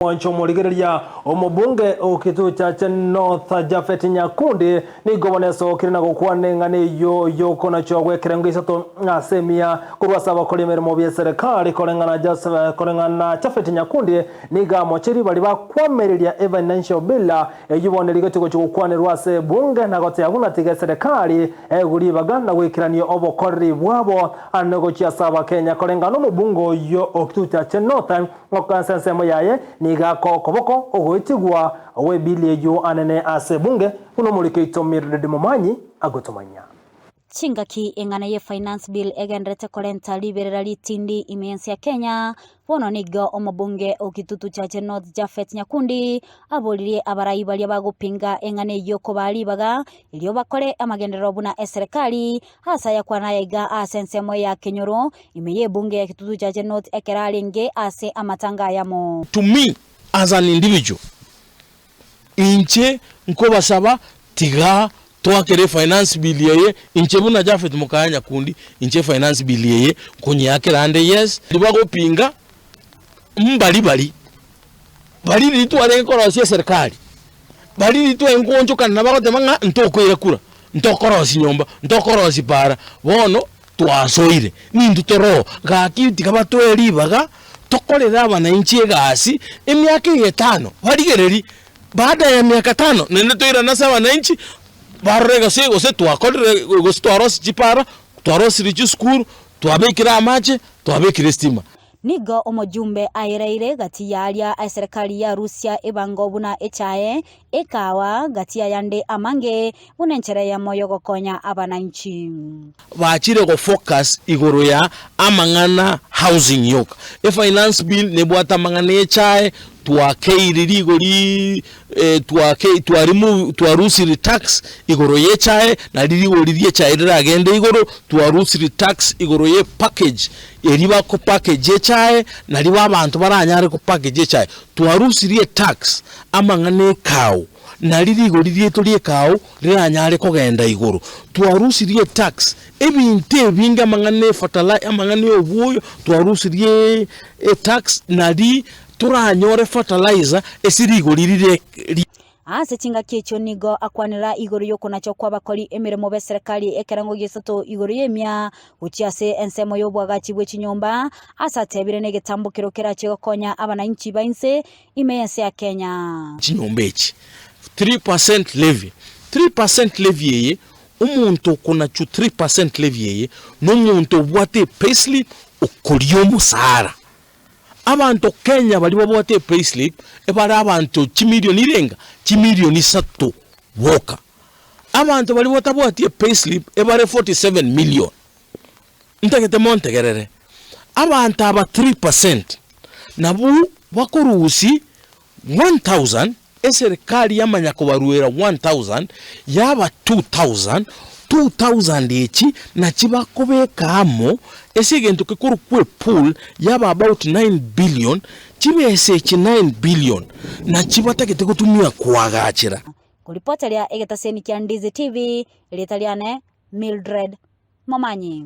Wancho murigereria omubunge okitu cha North Japheth Nyakundi ni goboneso kirina gukwane ngane yo kona cyo gwekerengo isato ngasemia kurwasaba kolimere mu bya serikali kolengana Japheth Nyakundi ni gamocheri bali bakwamereria financial bill eyibonera igatuko cyo gukwane rwase bunge na gote yaguna tige serikali eguri baganda gwekiranio obokorri bwabo anego cyasaba Kenya kolengana omubungo yo okitu cha North ngokansensemo yaye Nigako koboko ogoitigwa owe bili yo anene ase bunge kuno mulike itomirde mumanyi agotomanya Chingaki engana ye finance bill egendrete kolenta liberera litindi imensi ya Kenya wono nigo omubunge okitutu cha North Japheth Nyakundi abolirie abarayi bali bagupinga engane yoko bali baga iliyo bakole amagendero buna eserikali hasa ya kwana yaiga asensemo ya Kenyoro imeye bunge ya kitutu cha North ekeralinge ase amatanga yamo. To me as an individual inche nkoba saba tiga twakere finance bill yeye inche buna Japheth mukanya Nyakundi inche finance bill yeye konye yake rande yes libago pinga bali litu arenkorosia serikali bali litu engonjo kana bagote manga ntokwira kura ntokorosi nyomba ntokorosi para bono twasoire nindu toro gakiti kabatweri baga tokolera abana inchi egasi emyaka 5 barigereri baada ya miaka 5 nene toira nasaba na inchi barrega se gose twakorere gose twarosi chipara twarosi richu school twabekira amache twabekira stima nigo omojumbe aireire gati yalia serikali ya Rusia ebango buna echae ekawa gati yande amange unenchere ya moyo gokonya abananchi bachire go focus igoro ya amangana housing yoka finance bill ne bwata mangana echae twakeiriri igori remove twarusi tax igoro yechae na riri yechae riragende igoro twarusi tax igoro ye package eriba ko package yechae na riba abantu baranyare ko package yechae twarusi tax amangane kawo na riri igori ryeto ryekawo riranyare ko genda igoro twarusi tax ebinte binga mangane fertilizer amangane obuyo twarusi tax na ri turanyore fertilizer esirigo lirire ase chinga kecho nigo akwanira igoro yoko nacho kwa bakoli emiremo be serikali ekerango yesato igoro yemya uchiase ensemo yobwagachi bwe chinyomba asa tebire negetambukiro keracho konya abananchi bainse imense ya Kenya chinyomba echi 3% levy 3% levy yeye umuntu konacho 3% levy yeye no muntu bwate payslip okoliyo musara abantu Kenya bali babote payslip ebara abantu chimilioni irenga chimilioni 3 woka abantu bali botabote payslip ebare 47 million ntegete montegerere abantu aba 3% nabu bakorusi 1000 eserikali yamanya ko baruera 1000 yaba 2000 echi na chibakobekamo esegento kekuru kwe pool yaba about 9 billion chibese 9 billion na chibatakete kutumia kuagachira kulipota lya egetaseni kya Ndizi TV litaliane Mildred Momanyi.